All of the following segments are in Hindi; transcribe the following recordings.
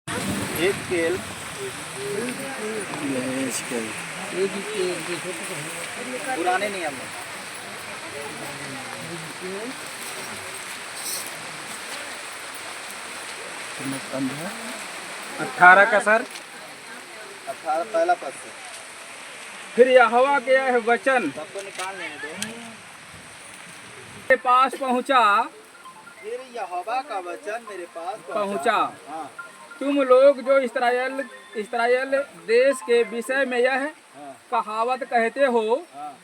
एक स्केल पुराने नियम में। अठारह का सर। 18 पहला पद से फिर यहोवा के यह वचन सबको निकाल लेने दो। के पास पहुंचा फिर यहोवा का वचन मेरे पास पहुंचा। हाँ तुम लोग जो इस्राएल देश के विषय में यह हाँ कहावत कहते हो, हाँ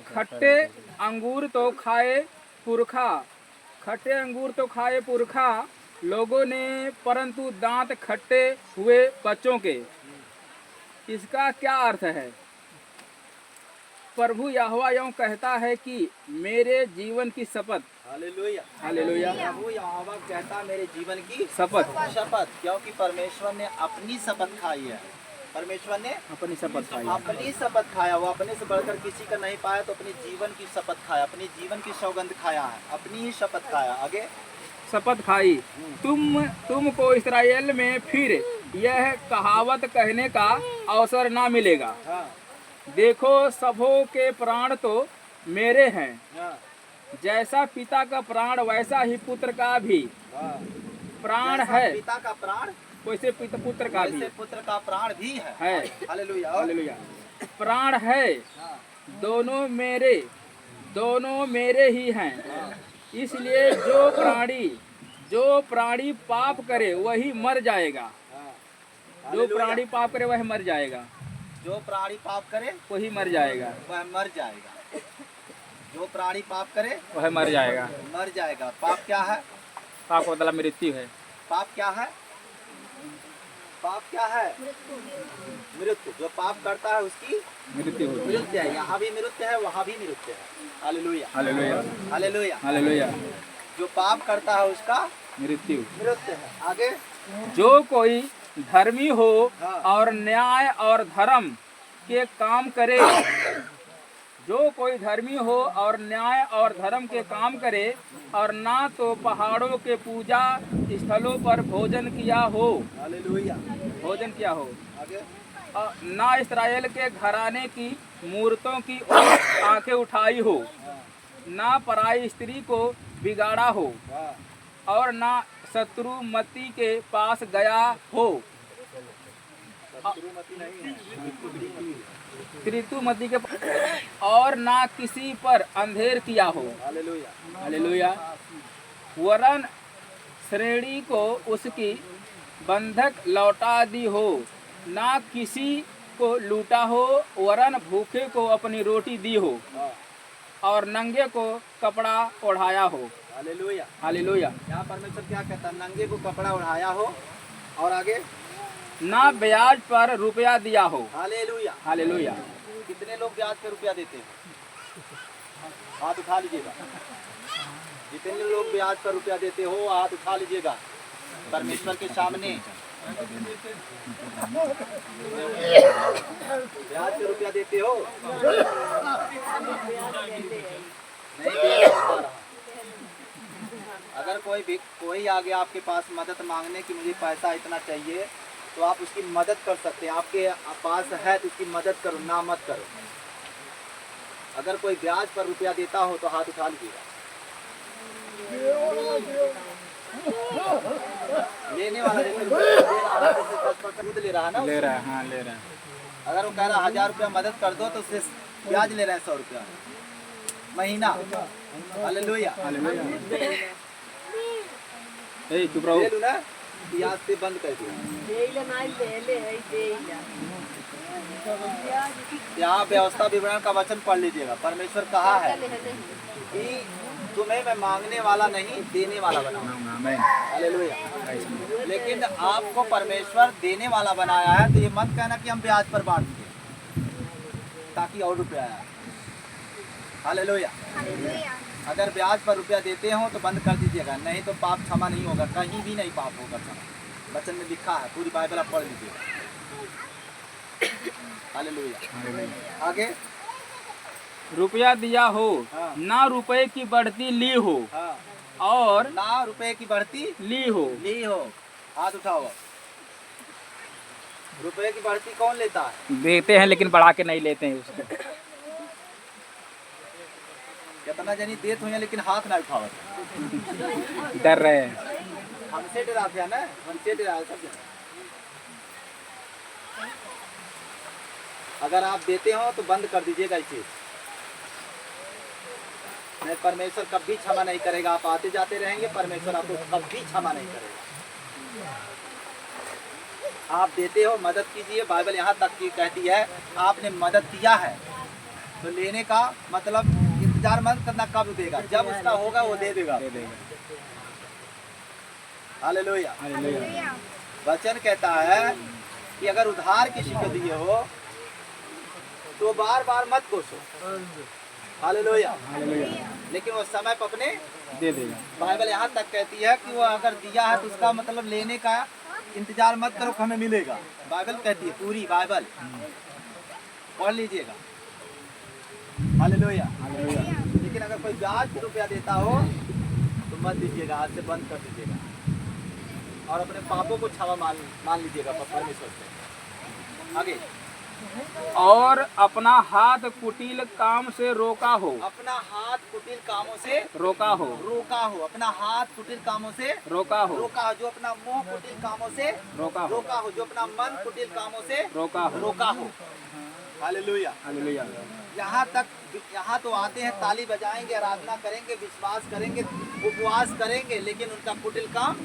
खट्टे अंगूर तो खाए पुरखा लोगों ने, परंतु दांत खट्टे हुए बच्चों के। इसका क्या अर्थ है? प्रभु यहोवा यूं कहता है कि मेरे जीवन की शपथ, हालेलुया हालेलुया, प्रभु यहोवा कहता मेरे जीवन की शपथ, क्योंकि परमेश्वर ने अपनी शपथ खाई है। परमेश्वर ने अपनी शपथ खाई। अपनी शपथ खाया, वो अपने से बढ़कर किसी का नहीं पाया, तो अपने जीवन की शपथ खाया, अपने जीवन की सौगंध खाया है, अपनी ही शपथ खाया। आगे शपथ खाई, तुमको इस्राएल में फिर यह कहावत कहने का अवसर ना मिलेगा। हाँ देखो, सबों के प्राण तो मेरे हैं, हाँ जैसा पिता का प्राण वैसा ही पुत्र का भी हाँ प्राण जैसा है, पिता का प्राण वैसे पुत्र का भी वैसे पुत्र का प्राण भी है। है। Hallelujah hallelujah. प्राण है, हाँ दोनों मेरे ही हैं। इसलिए जो प्राणी पाप करे वही मर जाएगा। हाँ जो हालेलुया। प्राणी पाप करे वह मर जाएगा, जो प्राणी पाप करे वही मर जाएगा, वह मर जाएगा। जो प्राणी पाप करे वह मर जाएगा। मर जाएगा। पाप क्या है? पाप का मतलब मृत्यु है। पाप क्या है? पाप क्या है? मृत्यु। जो पाप करता है उसकी मृत्यु होती है। मृत्यु है। यहाँ भी मृत्यु है, वहाँ भी मृत्यु है। Hallelujah hallelujah, hallelujah. हालेलुया। जो पाप करता है उसका मृत्यु। मृत्यु है। आगे जो कोई धर्मी हो हाँ। और न्याय और धर्म के काम करे, जो कोई धर्मी हो और न्याय और धर्म के काम करे, और ना तो पहाड़ों के पूजा स्थलों पर भोजन किया हो, हालेलुया। आगे और ना इस्राएल के घराने की मूर्तों की ओर आंखें उठाई हो, ना पराई स्त्री को बिगाड़ा हो, हाँ और ना शत्रुमती के पास गया हो, शत्रुमति नहीं है। त्रितुमती के, और ना किसी पर अंधेर किया हो। Hallelujah hallelujah. वरन श्रेणी को उसकी बंधक लौटा दी हो, ना किसी को लूटा हो, वरन भूखे को अपनी रोटी दी हो, हाँ और नंगे को कपड़ा ओढ़ाया हो। हालेलुया। हालेलुया। यहाँ परमेश्वर क्या कहता है? नंगे को कपड़ा ओढ़ाया हो, और आगे ना ब्याज पर रुपया दिया हो। हालेलुया। हालेलुया। कितने लोग ब्याज पे रुपया देते हैं? हाथ उठा लीजिएगा। जितने लोग ब्याज पर रुपया देते हो, हाथ उठा लीजिएगा परमेश्वर के सामने। ब्याज पे रुपया देते हो? नहीं देना होता रहा। अगर कोई आगे आपके पास मदद मांगने की मुझे पैसा इतना चाहिए, तो आप उसकी मदद कर सकते हैं। आपके पास है तो उसकी मदद करो, ना मत करो। अगर कोई ब्याज पर रुपया देता हो तो हाथ उठा लीजिएगा। लेने वाला जैसे रुपया दे रहा है, जैसे 10% खुद ले रहा है ना, ले रहा है। हाँ, ले रहा है। अगर वो कह रहा 1000 रुपया मदद कर दो, तो उससे ब्याज ले रहे हैं 100 रुपया महीना। हालेलुया। ए, चुप रहो। ले लूँ ना, ब्याज से बंद कर दिया। यहाँ व्यवस्था विवरण का वचन पढ़ लीजिएगा। परमेश्वर कहा है कि तुम्हें मैं मांगने वाला नहीं, देने वाला बनाऊंगा। आमीन। हालेलुया। लेकिन आपको परमेश्वर देने वाला बनाया है, तो ये मत कहना कि हम ब्याज पर बांट दें ताकि और रुपया आया। हालेलुया। अगर ब्याज पर रुपया देते हो तो बंद कर दीजिएगा, नहीं तो पाप क्षमा नहीं होगा। कहीं भी नहीं पाप होगा क्षमा। वचन में लिखा है, पूरी बाइबल आप पढ़ लीजिएगा। हालेलुया। आगे रुपया दिया हो, हाँ। ना रुपए की बढ़ती ली हो, हाँ और ना रुपए की बढ़ती ली हो। ली हो। हाथ उठाओ। रुपए की बढ़ती कौन लेता है? देते हैं लेकिन बढ़ा के नहीं लेते हैं उसको। कितना जनी देत हुई लेकिन हाथ ना उठावत, डर रहे हैं। हमसे डराते हैं ना, हमसे डराते सब जने। अगर आप देते हो तो बंद कर दीजिएगा इस चीज, नहीं परमेश्वर कभी क्षमा नहीं करेगा। आप आते जाते रहेंगे, परमेश्वर आपको कभी क्षमा नहीं करेगा। आप देते हो, मदद कीजिए। बाइबल यहाँ तक की कहती है आपने मदद किया है तो लेने का मतलब इंतजार मत करना कब देगा, जब उसका होगा वो दे देगा। हालेलुया। हालेलुया। वचन कहता है कि अगर उधार किसी को दिए हो तो बार बार मत कोसो। हालेलुया। हालेलुया। लेकिन वो समय पर अपने दे देगा। बाइबल यहाँ तक कहती है कि वो अगर दिया है तो उसका मतलब लेने का इंतजार मत करो कि हमें मिलेगा। बाइबल कहती है, पूरी बाइबल पढ़ लीजिएगा। हालेलुया। हालेलुया। लेकिन अगर कोई ब्याज पे रुपया देता हो तो मत दीजिएगा, आज से बंद कर दीजिएगा और अपने पापों को क्षमा मान लीजिएगा परमेश्वर से। आगे, और अपना हाथ कुटिल काम से रोका हो। अपना हाथ कुटिल कामों से रोका हो। रोका हो। अपना हाथ कुटिल कामों से रोका हो। रोका हो। जो अपना मुंह कुटिल कामों से रोका हो। रोका हो। जो अपना मन कुटिल कामों से रोका हो। रोका हो। हालेलुया। हालेलुया। यहाँ तो आते हैं, ताली बजाएंगे, आराधना करेंगे, विश्वास करेंगे, उपवास करेंगे, लेकिन उनका कुटिल काम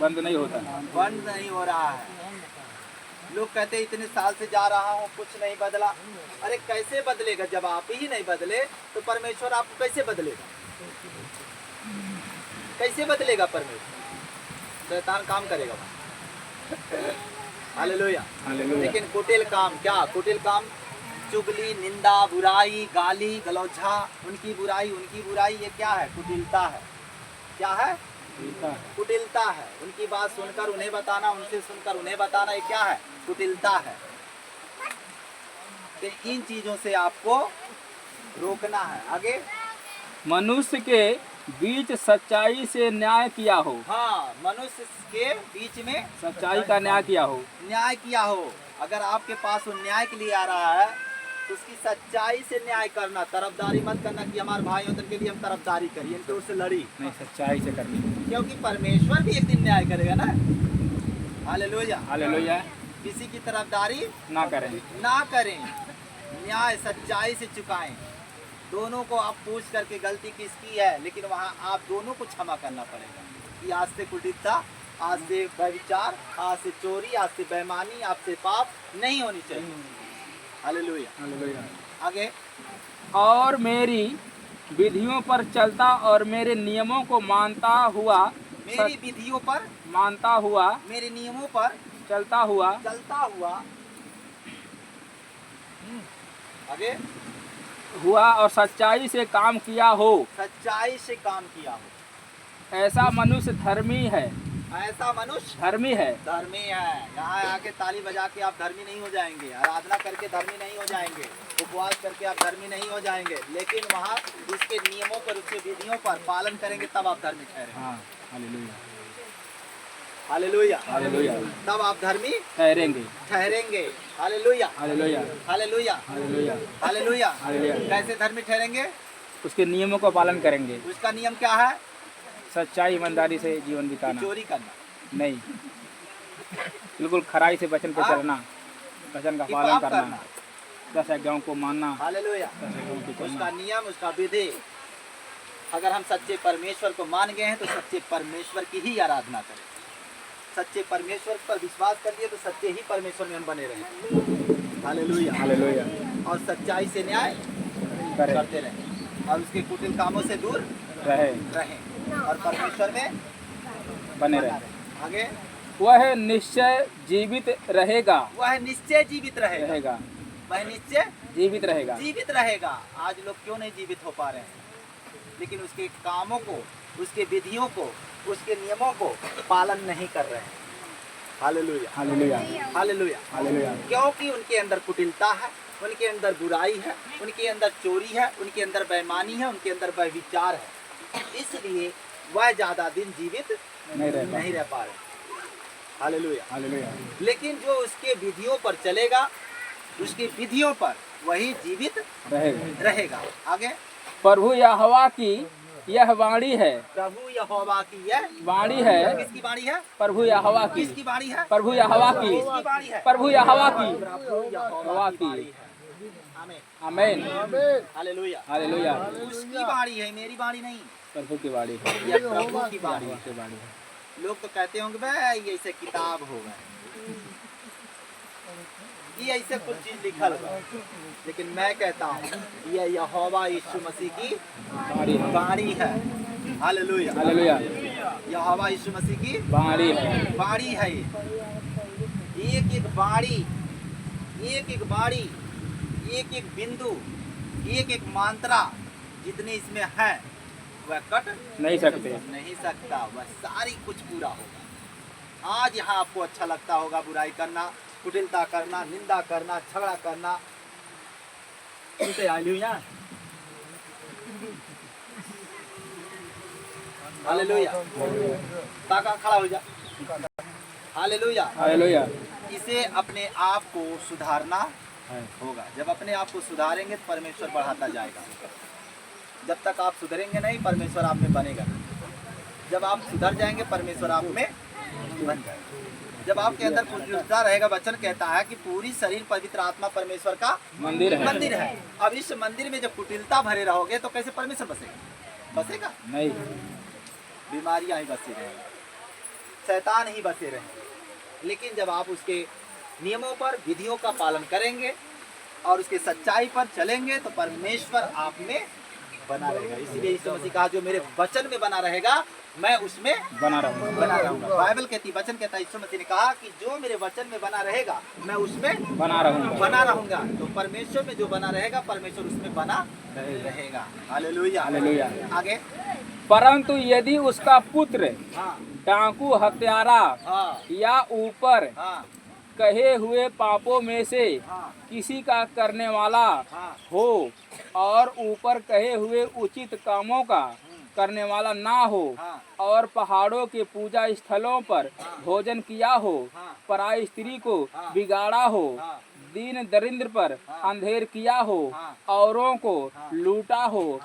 बंद नहीं होता। बंद नहीं हो रहा है। लोग कहते हैं इतने साल से जा रहा हूँ कुछ नहीं बदला। अरे कैसे बदलेगा? जब आप ही नहीं बदले तो परमेश्वर आपको कैसे बदलेगा? कैसे बदलेगा परमेश्वर? शैतान काम करेगा। हालेलुया। हालेलुया। लेकिन कुटिल काम क्या? कुटिल काम चुगली, निंदा, बुराई, गाली गलौजा, उनकी बुराई, ये क्या है? कुटिलता है। क्या है? कुटिलता है। उनकी बात सुनकर उन्हें बताना, उनसे सुनकर उन्हें बताना, ये क्या है? कुटिलता है। तो इन चीजों से आपको रोकना है। आगे, मनुष्य के बीच सच्चाई से न्याय किया हो। हाँ, मनुष्य के बीच में सच्चाई का न्याय किया हो। न्याय किया हो। अगर आपके पास वो न्याय के लिए आ रहा है तो उसकी सच्चाई से न्याय करना। तरफदारी मत करना कि हमारे भाई होते के लिए हम तरफदारी करिए, इनके उससे लड़ी नहीं, सच्चाई से करनी। क्योंकि परमेश्वर भी एक दिन न्याय करेगा ना। हालेलुया। हालेलुया। किसी की तरफदारी ना करें। न्याय सच्चाई से चुकाएं। दोनों को आप पूछ करके गलती किसकी है, लेकिन वहाँ आप दोनों को क्षमा करना पड़ेगा कि आज से कुटिलता, आज से व्यभिचार, आज से चोरी, आज से बेईमानी, आज से पाप नहीं होनी चाहिए। हालेलुया। हालेलुया। आगे, और मेरी विधियों पर चलता और मेरे नियमों को मानता हुआ, मेरी विधियों पर, मानता हुआ, मेरे नियमों पर चलता हुआ, आगे हुआ और सच्चाई से काम किया हो। सच्चाई से काम किया हो। ऐसा मनुष्य धर्मी है। ऐसा मनुष्य धर्मी है। धर्मी है। यहाँ आके ताली बजा के आप धर्मी नहीं हो जाएंगे, आराधना करके धर्मी नहीं हो जाएंगे, उपवास करके आप धर्मी नहीं हो जाएंगे, लेकिन वहाँ उसके नियमों पर, उसके विधियों पर पालन करेंगे, तब आप धर्मी ठहरेंगे। हाँ, हालेलुया। हालेलुया। हालेलुया। तब आप धर्मी ठहरेंगे। Hallelujah. Hallelujah. Hallelujah. Hallelujah. Hallelujah. Hallelujah. कैसे धर्मी ठहरेंगे? उसके नियमों का पालन करेंगे। उसका नियम क्या है? सच्चाई, ईमानदारी से जीवन बिताना। चोरी करना नहीं, बिल्कुल खराई से वचन पे हाँ? चलना, वचन का कि पालन पाप करना, करना। 10 आज्ञाओं को मानना, हालेलुया। 10 आज्ञाओं की उसका करना। नियम, उसका विधि। अगर हम सच्चे परमेश्वर को मान गए हैं तो सच्चे परमेश्वर की ही आराधना करें। सच्चे परमेश्वर पर विश्वास कर लिए तो सच्चे ही परमेश्वर में हम बने रहें। हालेलुया। हालेलुया। और सच्चाई से न्याय करें, करते रहें और उसके कुटिल कामों से दूर रहे, रहें और परमेश्वर में बने रहे। आगे, वह निश्चय जीवित रहेगा। वह निश्चय जीवित रहेगा। वह निश्चय जीवित रहेगा। जीवित रहेगा। आज लोग क्यों नहीं जीवित हो पा रहे हैं? लेकिन उसके कामों को, उसके विधियों को, उसके नियमों को पालन नहीं कर रहे हैं। हालेलुया। हालेलुया। हालेलुया। हालेलुया। क्योंकि उनके अंदर कुटिलता है, उनके अंदर बुराई है, उनके अंदर चोरी है, उनके अंदर बेईमानी है, उनके अंदर व्यभिचार है। इसलिए वह ज्यादा दिन जीवित नहीं नहीं रह पा रहे। हालेलुया। हालेलुया। लेकिन जो उसके विधियों पर चलेगा, उसकी विधियों पर, वही जीवित रहेगा। रहेगा। आगे, प्रभु यहोवा की यह वाणी है। प्रभु यहोवा की यह वाणी है। किसकी वाणी है? प्रभु यहोवा की। किसकी वाणी है? प्रभु यहोवा की। किसकी वाणी है? प्रभु यहोवा की। प्रभु यहोवा की वाणी है। आमीन। आमीन। हालेलुया। हालेलुया। उसकी वाणी है, मेरी वाणी नहीं। प्रभु की वाणी है। ये प्रभु की वाणी यहोवा है। की वाणी है। लोग तो कहते होंगे भाई ये ऐसे किताब हो गए, ये ऐसे कुछ चीज लिखल बा, लेकिन मैं कहता हूँ ये यहोवा यीशु मसीह की वाणी है। वाणी है। हालेलुया। हालेलुया। यहोवा यीशु मसीह की वाणी है। वाणी है। ये एक एक वाणी, एक एक वाणी, एक एक बिंदु, एक एक मात्रा जितनी इसमें है वह कट नहीं सकते। नहीं सकता, वह सारी कुछ पूरा होगा। आज यहाँ आपको अच्छा लगता होगा बुराई करना, कुटिलता करना, निंदा करना, झगड़ा करना। सुनते हालेलुया। हालेलुया। ताका खड़ा हो जा। हालेलुया। हालेलुया। इसे अपने आप को सुधारना है। होगा। जब अपने आप को सुधारेंगे तो परमेश्वर बढ़ाता जाएगा। जब तक आप सुधरेंगे नहीं, परमेश्वर आप में बनेगा। जब आप सुधर जाएंगे, परमेश्वर आप में बन जाएगा। जब आपके अंदर कुटिलता रहेगा, वचन कहता है कि पूरी शरीर पवित्र आत्मा परमेश्वर का मंदिर है। मंदिर है। अब इस मंदिर में जब कुटिलता भरे रहोगे तो कैसे परमेश्वर बसेगा? बसेगा नहीं। बीमारियां ही बसी रहेंगी, शैतान ही बसे रहेंगे। लेकिन जब आप उसके नियमों पर, विधियों का पालन करेंगे और उसके सच्चाई पर चलेंगे तो परमेश्वर आप में बना रहेगा। इसीलिए यीशु मसीह कहा जो मेरे वचन में बना रहेगा मैं उसमें बना रहूंगा। बना रहूंगा। बाइबल कहती, वचन कहता है, यीशु मसीह ने कहा कि जो मेरे वचन में बना रहेगा मैं उसमें बना रहूंगा। बना रहूंगा। तो परमेश्वर में जो बना रहेगा, परमेश्वर उसमें बना रहेगा। हालेलुया। हालेलुया। आगे, परंतु यदि उसका पुत्र हाँ डाकू, हत्यारा हाँ या ऊपर हाँ कहे हुए पापों में से हाँ किसी का करने वाला हाँ हो और ऊपर कहे हुए उचित कामों का करने वाला ना हो हाँ और पहाड़ों के पूजा स्थलों पर भोजन किया हो, हाँ पराई स्त्री को हाँ बिगाड़ा हो, हाँ दीन दरिद्र पर हाँ अंधेर किया हो, हाँ औरों को हाँ लूटा हो,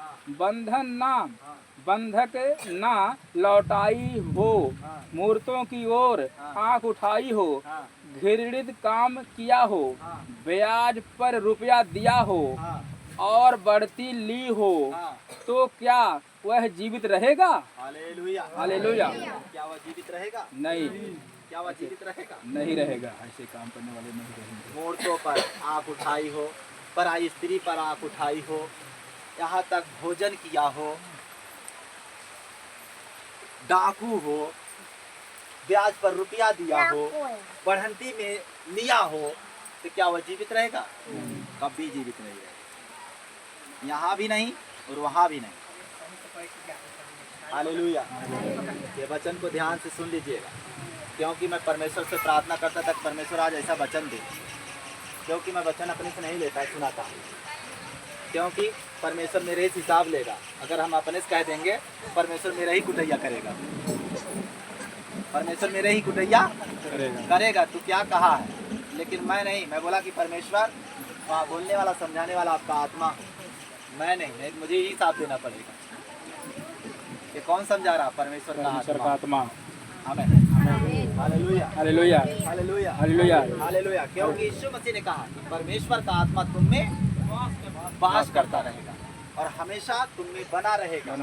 बंधक ना लौटाई हो, हाँ मूर्तों की ओर आंख उठाई हो, हाँ घृणित काम किया हो, हाँ ब्याज पर रुपया दिया हो हाँ और बढ़ती ली हो, हाँ। तो क्या वह जीवित रहेगा? हालेलुया। हालेलुया। क्या वह जीवित रहेगा? नहीं। क्या वह जीवित रहेगा? नहीं रहेगा। ऐसे काम करने वाले नहीं रहेंगे। मूर्तों पर आंख उठाई हो, पराई स्त्री पर आंख उठाई हो, यहाँ तक भोजन किया हो, डाकू हो, ब्याज पर रुपया दिया हो, बढ़ंती में लिया हो, तो क्या वह जीवित रहेगा? कभी जीवित नहीं रहेगा। यहाँ भी नहीं और वहाँ भी नहीं। हालेलुया। ये वचन को ध्यान से सुन लीजिएगा, क्योंकि मैं परमेश्वर से प्रार्थना करता था परमेश्वर आज ऐसा वचन दे, क्योंकि मैं वचन अपने से नहीं लेता, सुनाता हूँ। क्योंकि परमेश्वर मेरे ही हिसाब लेगा। अगर हम अपने से कह देंगे परमेश्वर मेरा ही कुटैया करेगा, परमेश्वर मेरे ही कुटैया करेगा। तू क्या कहा है? लेकिन मैं नहीं, मैं बोला कि परमेश्वर वहाँ बोलने वाला, समझाने वाला आपका आत्मा, मैं नहीं, मुझे ही हिसाब देना पड़ेगा। ये कौन समझा रहा? परमेश्वर का आत्मा। आमीन। Hallelujah. Hallelujah. Hallelujah. Hallelujah. Hallelujah. क्योंकि यीशु मसीह ने कहा कि परमेश्वर का आत्मा तुम में वास करता रहेगा और हमेशा तुम में बना रहेगा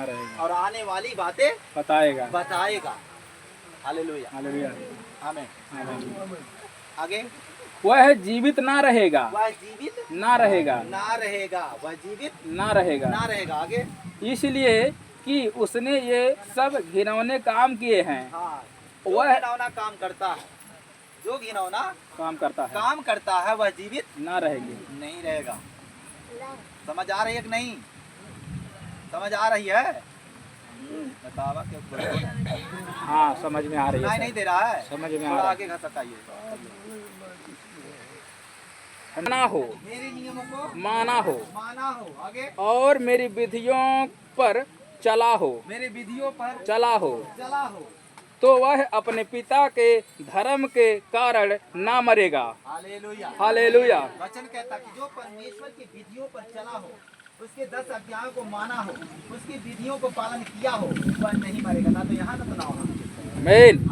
और आने वाली बातें बताएगा। हालेलुया। हालेलुया। आमीन। आगे, वह जीवित ना रहेगा। वह जीवित ना रहेगा। ना रहेगा। वह जीवित ना रहेगा। ना रहेगा। आगे, इसलिए कि उसने ये सब घिनौने काम किए हैं। हाँ, वह घिनौना काम करता है, जो घिनौना काम करता है वह जीवित ना रहेगी। नहीं रहेगा। समझ आ रही है कि नहीं? समझ आ रही है? बतावा क्यों? हाँ, समझ में आ रही है। नहीं दे रहा है? समझ में आ थोड़ा रहा है। आगे घसकाइए। माना हो, मेरे नियमों को माना हो माना हो। आगे, और मेरी विधियों पर चला हो, मेरे विधियों पर चला हो, चला हो, तो वह अपने पिता के धर्म के कारण ना मरेगा। हालेलुया। हालेलुया। वचन कहता कि जो परमेश्वर की विधियों पर चला हो, उसके 10 आज्ञाओं को माना हो, उसकी विधियों को पालन किया हो, वह नहीं मरेगा, ना तो यहाँ ना तो ना वहाँ। आमीन।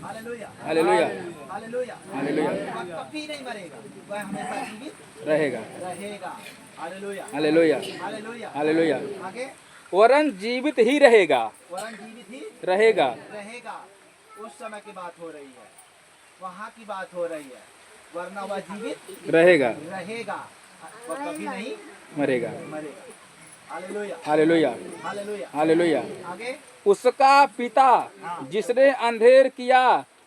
हालेलुया। हालेलुया। हालेलुया। हालेलुया। वह कभी नहीं मरेगा, वह हमेशा जीवित रहेगा। रहेगा। हालेलुया। हालेलुया। हालेलुया। हालेलुया। आगे वरन जीवित ही रहेगा। वरन जीवित ही रहेगा। रहेगा। उस समय की बात हो रही है, वहाँ की बात हो रही है, वरना वह जीवित रहेगा। रहेगा, वह कभी नहीं मरेगा। मरेगा। हालेलुया। हालेलुया। हालेलुया। हालेलुया। आगे उसका पिता जिसने अंधेर किया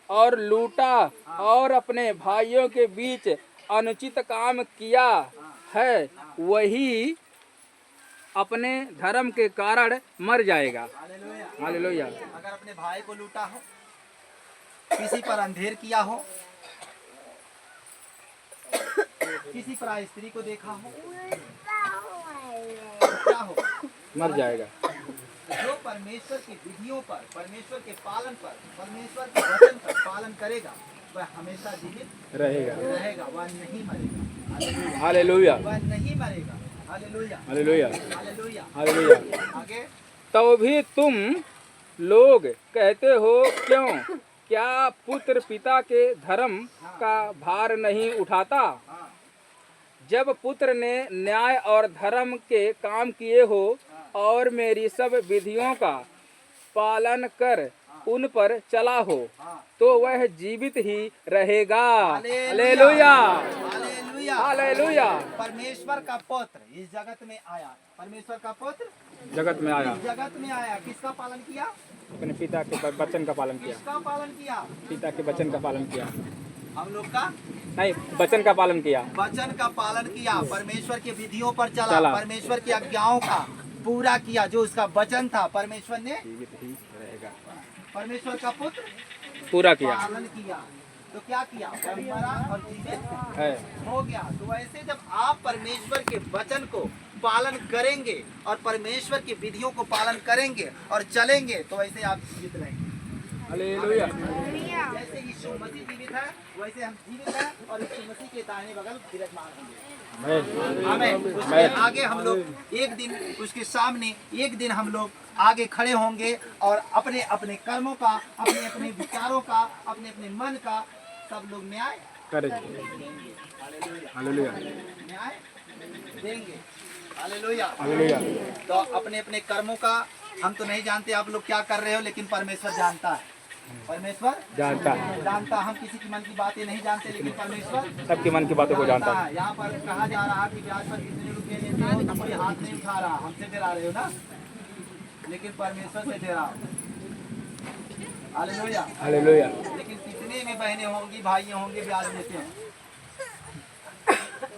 और लूटा और अपने भाइयों के बीच अनुचित काम किया है, वही अपने धर्म के कारण मर जाएगा। हालेलुया। हालेलुया। अगर अपने भाई को लूटा हो, किसी पर अंधेर किया हो, किसी पर स्त्री को देखा हो, तो क्या हो? मर जाएगा। जो परमेश्वर की विधियों पर, परमेश्वर के पालन पर, परमेश्वर के वचन पर पालन करेगा, वह हमेशा जीवित रहेगा। रहेगा, वह नहीं मरेगा। हालेलुया। वह नहीं मरेगा। हालेलुया। हालेलुया। हालेलुया। हालेलुया। आगे तो भी तुम लोग कहते हो, क्यों? क्या पुत्र पिता के धर्म का भार नहीं उठाता? हाँ जब पुत्र ने न्याय और धर्म के काम किए हो और मेरी सब विधियों का पालन कर उन पर चला हो, हाँ। तो वह जीवित ही रहेगा। हालेलुया। हालेलुया। हालेलुया। हालेलुया। परमेश्वर का पुत्र इस जगत में आया, परमेश्वर का पुत्र जगत में आया, इस जगत में आया, किसका पालन किया? अपने पिता के वचन का पालन किया। किसका पालन किया? पिता के वचन का पालन किया। हम लोग का नहीं, वचन का पालन किया। वचन का पालन किया, परमेश्वर की विधियों पर चला, परमेश्वर की आज्ञाओं का पूरा किया, जो उसका वचन था परमेश्वर ने जीवित ही रहेगा। परमेश्वर का पुत्र पूरा किया पालन किया। तो क्या किया? वह मरा और जीवित है। हो गया। तो ऐसे जब आप परमेश्वर के वचन को पालन करेंगे और परमेश्वर की विधियों को पालन करेंगे और चलेंगे, तो ऐसे आप जीवित रहेंगे। हालेलुया। जैसे यीशु मसीह जीवित है, वैसे हम जीवित हैं और यीशु मसीह के दाहिने बगल विराजमान होंगे। आमीन। उसके आगे हम लोग एक दिन, उसके सामने एक दिन हम लोग आगे खड़े होंगे और अपने अपने कर्मों का, अपने अपने विचारों का, अपने अपने मन का सब लोग न्याय करेंगे। हालेलुया। न्याय देंगे। हालेलुया। हालेलुया। तो अपने अपने कर्मों का हम तो नहीं जानते आप लोग क्या कर रहे हो, लेकिन परमेश्वर जानता है। परमेश्वर जानता है। जानता। हम किसी की मन की बातें नहीं जानते, लेकिन परमेश्वर सबके मन की बातों को जानता है। यहाँ पर कहा जा रहा है कि ब्याज पर कितने रुपए लेते हो, तो कोई हाथ नहीं उठा रहा, हमसे डरा रहे हो ना, लेकिन परमेश्वर से डरा हो। हालेलुया। हालेलुया। लेकिन कितने में बहनें होंगी, भाई होंगे ब्याज लेते हैं,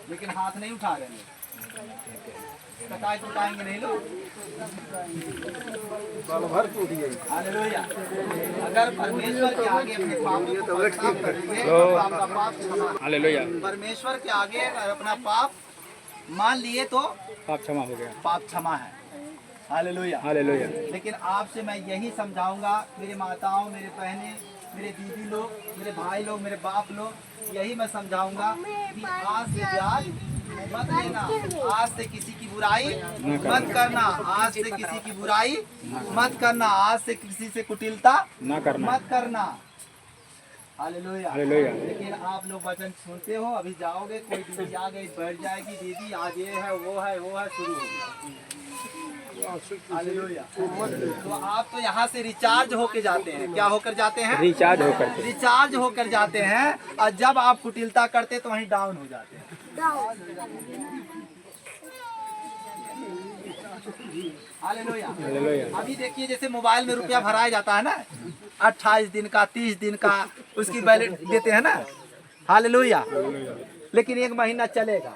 लेकिन हाथ नहीं उठा रहे हैं। कटाई उठाएंगे नहीं लोग, हालेलुया। अगर परमेश्वर के आगे अपने पापों को प्रस्ताव करेंगे तो आपका पाप क्षमा। हालेलुया। परमेश्वर के आगे अगर अपना पाप मान लिए तो पाप क्षमा हो गया। पाप क्षमा है। हालेलुया। हालेलुया। लेकिन आपसे मैं यही समझाऊंगा, मेरे माताओं, मेरे बहनें, मेरे दीदी लोग, मेरे भाई लोग, मेरे बाप लोग, यही मैं समझाऊंगा कि आज से ब्याज मत लेना, आज से किसी की बुराई मत करना, आज से किसी की बुराई मत करना, आज से किसी से कुटिलता मत करना। हालेलुया। हालेलुया। लेकिन आप लोग वचन सुनते हो, अभी जाओगे, कोई दीदी आ गई, बैठ जाएगी, दीदी आज ये है, वो है, वो है, शुरू हो गया। हालेलुया। तो आप तो यहाँ से रिचार्ज होके जाते हैं। क्या होकर जाते हैं? रिचार्ज होकर जाते हैं। और जब आप कुटिलता करते तो वहीं डाउन हो जाते हैं। हालेलुया। अभी देखिए, जैसे मोबाइल में रुपया भराया जाता है ना, 28 दिन का, 30 दिन का, उसकी बैलेंस देते हैं ना। हालेलुया। लेकिन एक महीना चलेगा,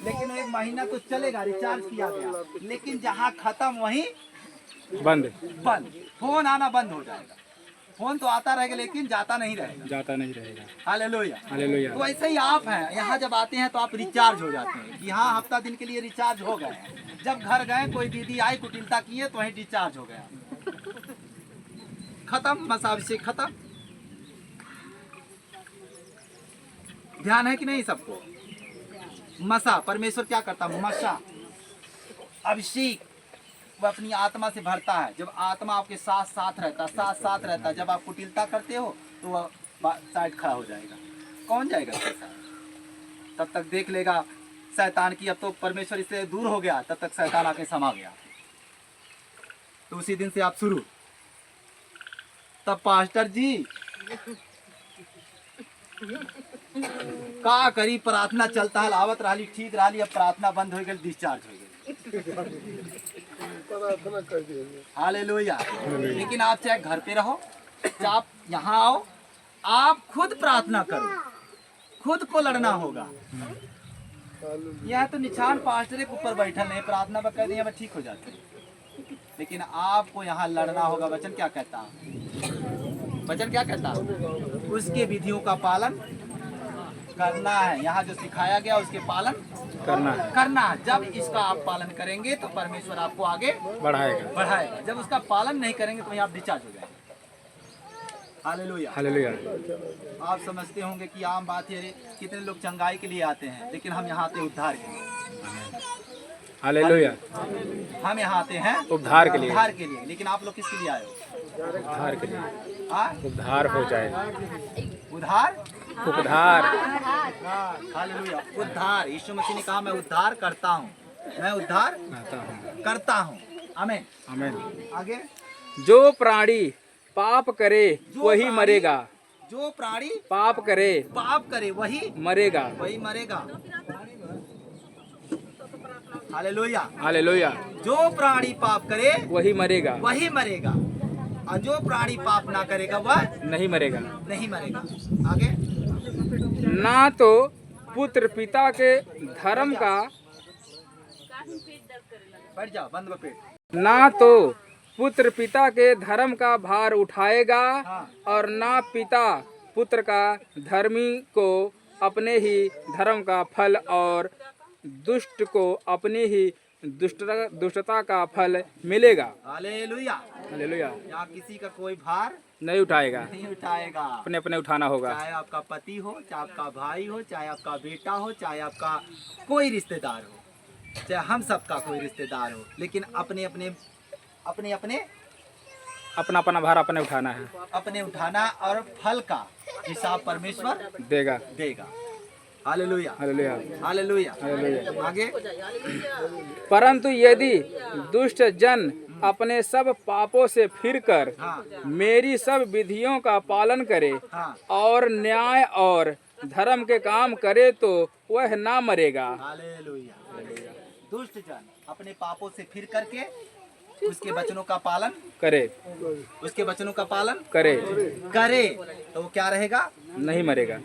लेकिन एक महीना तो चलेगा, रिचार्ज किया गया, लेकिन जहाँ खत्म वहीं बंद। फोन आना बंद हो जाएगा। फोन तो आता रहेगा लेकिन जाता नहीं रहेगा। हालेलुया। तो ऐसे ही आप हैं, यहाँ जब आते हैं तो आप रिचार्ज हो जाते हैं कि हाँ, हफ्ता दिन के लिए रिचार्ज हो गए। जब घर गए, कोई दीदी आई, कुटिलता किए, तो वहीं डिस्चार्ज हो गया, खत्म, मसाभिषेक खत्म। ध्यान है कि नहीं सबको? मसा, परमेश्वर क्या करता है? मसा अभिषेक, वो अपनी आत्मा से भरता है। जब आत्मा आपके साथ साथ रहता है, जब आप कुटिलता करते हो तो वह साइड खड़ा हो जाएगा। कौन जाएगा उसके साथ? तब तक देख लेगा शैतान की अब तो परमेश्वर इससे दूर हो गया, तब तक शैतान आके समा गया। तो उसी दिन से आप शुरू। तब पास्टर जी का करी, प्रार्थना चलता है, आवत रही, ठीक रही, अब प्रार्थना बंद हो गई, डिस्चार्ज हो गई। हालेलुया। लेकिन आप चाहे घर पे रहो, चाहे आप यहाँ आओ, आप खुद प्रार्थना करो, खुद को लड़ना होगा। यह तो निशान पास्टर के ऊपर बैठल नहीं, प्रार्थना पर कह दिया मैं ठीक हो जाते, लेकिन आपको यहाँ लड़ना होगा। वचन क्या कहता है? वचन क्या कहता है? उसके विधियों का पालन करना है। यहाँ जो सिखाया गया उसके पालन करना है। जब इसका आप पालन करेंगे तो परमेश्वर आपको आगे बढ़ाएगा। जब उसका पालन नहीं करेंगे तो यहाँ आप डिस्चार्ज हो जाएंगे। Hallelujah, hallelujah. आप समझते होंगे कि आम बात है, कितने लोग चंगाई के लिए आते हैं, लेकिन हम यहाँ आते उद्धार के लिए। हालेलुया। हम यहाँ आते हैं उद्धार के लिए, लेकिन आप लोग किसके लिए आए हो? उद्धार के लिए। उद्धार हो जाए। उद्धार। हालेलुया। उद्धार, यीशु मसीह ने कहा मैं उद्धार करता हूँ, मैं उद्धार करता हूँ। आमीन, आमीन। आगे, जो प्राणी पाप करे वही मरेगा। जो प्राणी पाप करे वही मरेगा। Hallelujah, hallelujah. जो प्राणी पाप करे वही मरेगा, और जो प्राणी पाप ना करेगा वह नहीं मरेगा। आगे, ना तो पुत्र पिता के धर्म का, बैठ जाओ, बंद पेट। ना तो पुत्र पिता के धर्म का भार उठाएगा, और ना पिता पुत्र का धर्मी को अपने ही धर्म का फल, और दुष्ट को अपनी ही दुष्टता का फल मिलेगा। Hallelujah, hallelujah. यहाँ किसी का कोई भार नहीं उठाएगा, अपने अपने उठाना होगा। चाहे आपका पति हो, चाहे आपका भाई हो, चाहे आपका बेटा हो, चाहे आपका कोई रिश्तेदार हो, चाहे हम सबका कोई रिश्तेदार हो, लेकिन अपने अपना भार अपने उठाना है, अपने उठाना, और फल का हिसाब परमेश्वर देगा। Hallelujah, hallelujah, hallelujah, hallelujah. आगे, परंतु यदि दुष्ट जन अपने सब पापों से फिरकर मेरी सब विधियों का पालन करे और न्याय और धर्म के काम करे तो वह ना मरेगा। हालेलुया। दुष्ट जन अपने पापों से फिर करके उसके वचनों का पालन करे, तो वो क्या रहेगा? नहीं मरेगा।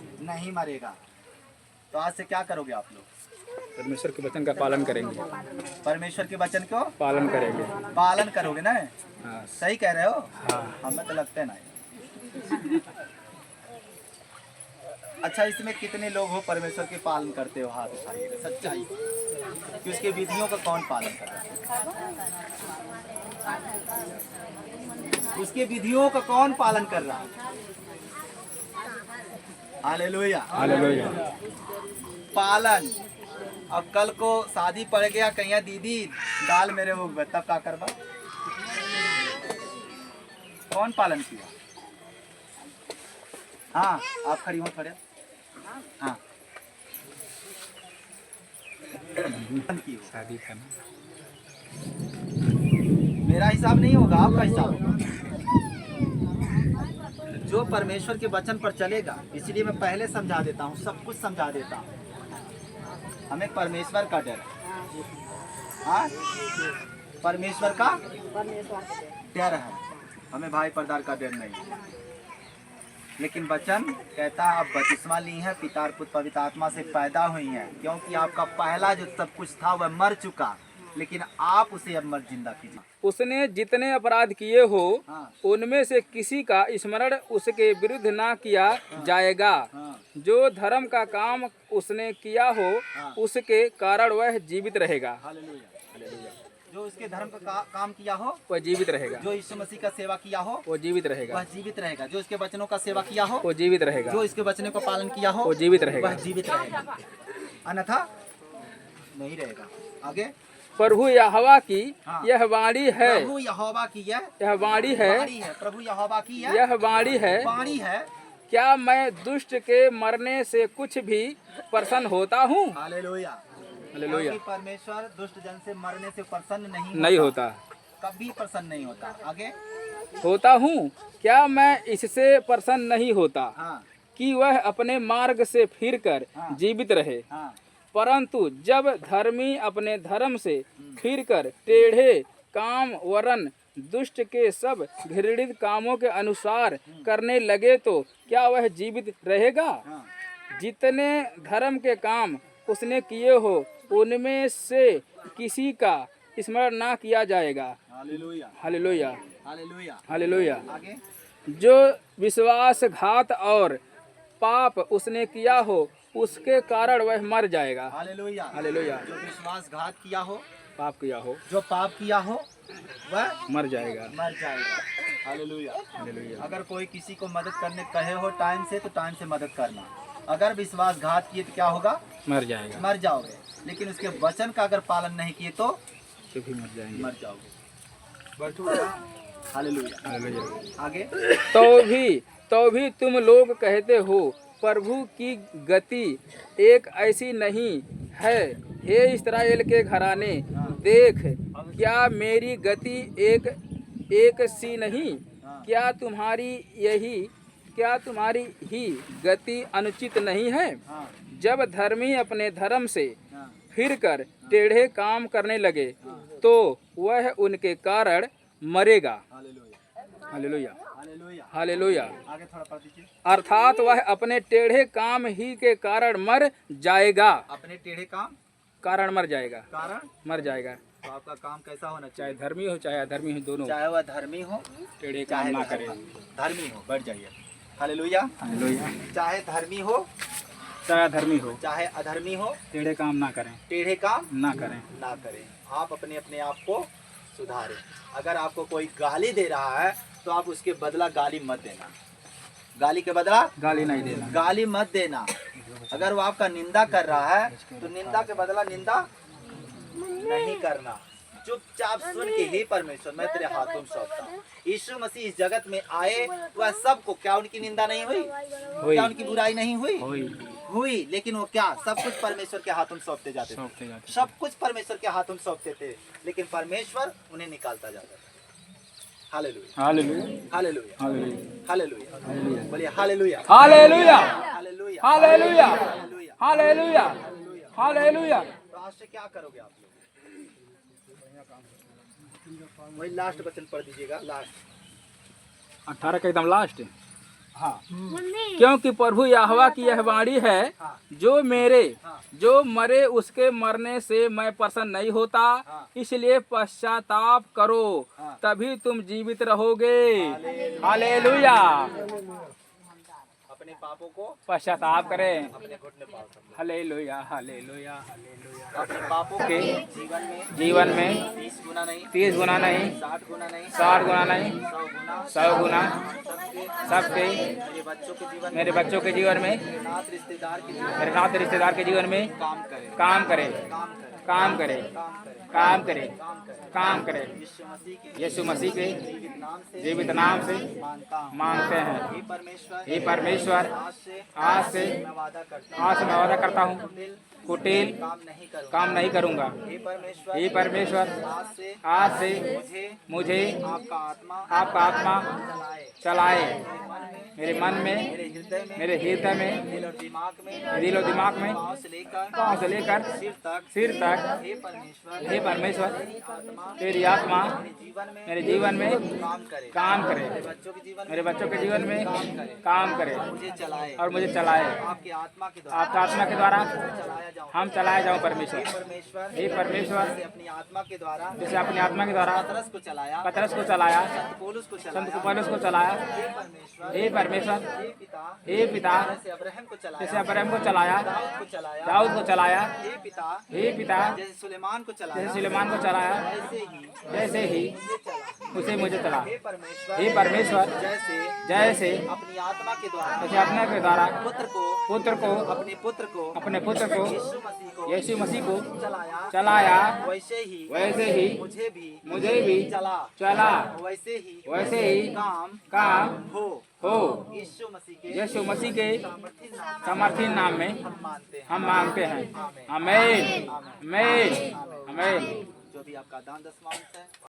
तो आज से क्या करोगे आप लोग? परमेश्वर के वचन का पालन करेंगे, परमेश्वर के वचन को पालन करोगे ना? हाँ। सही कह रहे हो? हाँ। हमें तो लगता है ना। अच्छा, इसमें कितने लोग हो परमेश्वर के पालन करते हो? हाथ उठाइए, सच्चाई कि उसके विधियों का कौन पालन कर रहा है? उसके विधियों का कौन पालन कर रहा है? Hallelujah, hallelujah. पालन। अब कल को शादी पड़ गया, कहीं दीदी दाल मेरे वो तब का करवा, कौन पालन किया? हाँ, आप खड़ी हो थोड़े। हाँ, शादी करना मेरा हिसाब नहीं होगा, आपका हिसाब होगा। जो परमेश्वर के वचन पर चलेगा, इसलिए मैं पहले समझा देता हूँ, सब कुछ समझा देता हूँ। हमें परमेश्वर का डर है। हाँ, परमेश्वर का डर है, हमें भाई परदार का डर नहीं है। लेकिन वचन कहता है आप बपतिस्मा ली है, पिता और पुत्र पवित्र आत्मा से पैदा हुई हैं, क्योंकि आपका पहला जो सब कुछ था वह मर चुका, लेकिन आप उसे अब मर जिंदा कीजिए। उसने जितने अपराध किए हो, उनमें से किसी का स्मरण उसके विरुद्ध ना किया जाएगा। जो धर्म का काम उसने किया हो, उसके कारण वह जीवित रहेगा। Hallelujah, hallelujah. जो इसके धर्म का काम किया हो वह जीवित रहेगा। जो यीशु मसीह का सेवा किया हो वो जीवित रहेगा। वह जीवित रहेगा। जो इसके वचनों का सेवा किया हो वो जीवित रहेगा। जो इसके वचनों का पालन किया हो वो जीवित रहेगा। वह जीवित रहेगा, अन्यथा नहीं रहेगा। आगे प्रभु यहोवा की हाँ। यह वाणी है, प्रभु यहोवा की यह वाणी है, प्रभु यहोवा की यह वाणी है, वाणी है। क्या मैं दुष्ट के मरने से कुछ भी प्रसन्न होता हूँ? हालेलुया। हालेलुया। क्योंकि परमेश्वर दुष्ट जन से मरने से प्रसन्न नहीं होता, कभी प्रसन्न नहीं होता। आगे होता हूँ, क्या मैं इससे प्रसन्न नहीं होता हाँ कि वह अपने मार्ग से फिरकर हाँ। जीवित रहे। हाँ परंतु जब धर्मी अपने धर्म से फिरकर टेढ़े काम वरन दुष्ट के सब घृणित कामों के अनुसार करने लगे तो क्या वह जीवित रहेगा? हाँ जितने धर्म के काम उसने किए हो उनमें से किसी का स्मरण ना किया जाएगा। हालेलुया। हालेलुया। हालेलुया। हालेलुया। आगे जो विश्वासघात और पाप उसने किया हो उसके कारण वह मर जाएगा। हालेलुया। हालेलुया। जो विश्वासघात किया हो, पाप किया हो, जो पाप किया हो वह मर जाएगा। मर जाएगा। हालेलुया। हालेलुया। अगर कोई किसी को मदद करने कहे हो टाइम से तो टाइम से मदद करना। अगर विश्वासघात किए तो क्या होगा? मर जाएगा। मर जाओगे। लेकिन उसके वचन का अगर पालन नहीं किए तो भी मर जाएंगे। मर जाओगे। हालेलुया। हालेलुया। आगे तो भी तुम लोग कहते हो प्रभु की गति एक ऐसी नहीं है। हे इस्राएल के घराने, देख क्या मेरी गति एक सी नहीं? क्या तुम्हारी ही गति अनुचित नहीं है? हाँ जब धर्मी अपने धर्म से हाँ फिरकर टेढ़े काम करने लगे तो वह उनके कारण मरेगा। हालेलुया। हालेलुया। हालेलुया। हालेलुया। आगे थोड़ा पढ़ दीजिए। अर्थात वह अपने टेढ़े काम ही के कारण मर जाएगा। अपने टेढ़े काम कारण मर जाएगा। कारण मर जाएगा। तो आपका काम कैसा होना चाहे चाहिए? धर्मी हो चाहे अधर्मी हो, दोनों चाहे वह धर्मी हो टेढ़े काम चाहे ना वह करे। धर्मी हो। बढ़ जाइए। हालेलुया। हालेलुया। चाहे धर्मी हो चाहे अधर्मी हो, चाहे अधर्मी हो, टेढ़े काम ना करें। टेढ़े काम ना करें। ना करें। आप अपने आप को सुधारें। अगर आपको कोई गाली दे रहा है तो आप उसके बदला गाली मत देना। गाली के बदला गाली नहीं देना। गाली मत देना। अगर वो आपका निंदा कर रहा है तो निंदा के बदला निंदा नहीं करना। चुपचाप सुन के, हे परमेश्वर मैं तेरे हाथों में सौंपता हूँ। यीशु मसीह इस जगत में आए वह सबको, क्या उनकी निंदा नहीं हुई? क्या उनकी बुराई नहीं हुई? हुई। लेकिन वो क्या सब कुछ परमेश्वर के हाथों में सौंपते जाते थे। सब कुछ परमेश्वर के हाथों में सौंपते थे, लेकिन परमेश्वर उन्हें निकालता जाता था। Hallelujah. Hallelujah. Hallelujah. Hallelujah. Hallelujah. बोलिए hallelujah. Hallelujah. Hallelujah. Hallelujah. Hallelujah. Hallelujah. Hallelujah. तो आज से क्या करोगे आप लोग? वही लास्ट वचन पढ़ दीजिएगा। लास्ट 18 का एकदम लास्ट। हाँ क्योंकि प्रभु यहोवा की यह वाणी है, हाँ जो मरे उसके मरने से मैं प्रसन्न नहीं होता। हाँ। इसलिए पश्चाताप करो, हाँ। तभी तुम जीवित रहोगे। हालेलुया। अपने पापों को पश्चाताप करें। अपने घुटने पाओ सब। हालेलुया। हालेलुया। हालेलुया। अपने पापों के जीवन में 30 गुना नहीं, 30 गुना नहीं, 60 गुना नहीं, 60 गुना नहीं, 100 गुना सबके मेरे बच्चों के जीवन में, मेरे नाथ रिश्तेदार के जीवन मेरे नाते रिश्तेदार के जीवन में काम करे। काम करे। काम करे। काम करे। काम करे। यीशु मसीह के जीवित नाम से मांगते हैं। हे परमेश्वर, आज से मैं वादा करता हूँ कुटिल काम नहीं करूँगा। हे परमेश्वर, आज से मुझे आपका आत्मा चलाए। मेरे मन में, मेरे हृदय में, दिल और दिमाग में, पाँव से लेकर सिर तक हे परमेश्वर तेरी आत्मा मेरे जीवन में काम करे। मेरे बच्चों के जीवन में काम करे और मुझे चलाए। आपका आत्मा के द्वारा हम चलाए जाऊँ परमेश्वर। हे परमेश्वर, अपनी आत्मा के द्वारा, जैसे अपनी आत्मा के द्वारा पतरस को चलाया, संत पौलुस को चलाया। हे परमेश्वर, हे पिता, जैसे अब्राहम को चलाया, जैसे अब्राहम को चलाया, दाऊद को चलाया, दाऊद को चलाया। हे पिता, हे पिता, जैसे सुलेमान को चलाया, जैसे सुलेमान को चलाया, वैसे ही उसे मुझे चला। हे हे परमेश्वर, जैसे अपनी आत्मा के द्वारा जैसे अपने के द्वारा पुत्र को अपने पुत्र को यीशु मसीह को चलाया, वैसे ही मुझे भी चला। वैसे ही काम हो यीशु मसीह के समर्थी नाम में हम मांगते हैं। आमीन, आमीन, आमीन। जो भी आपका दान दशमांश है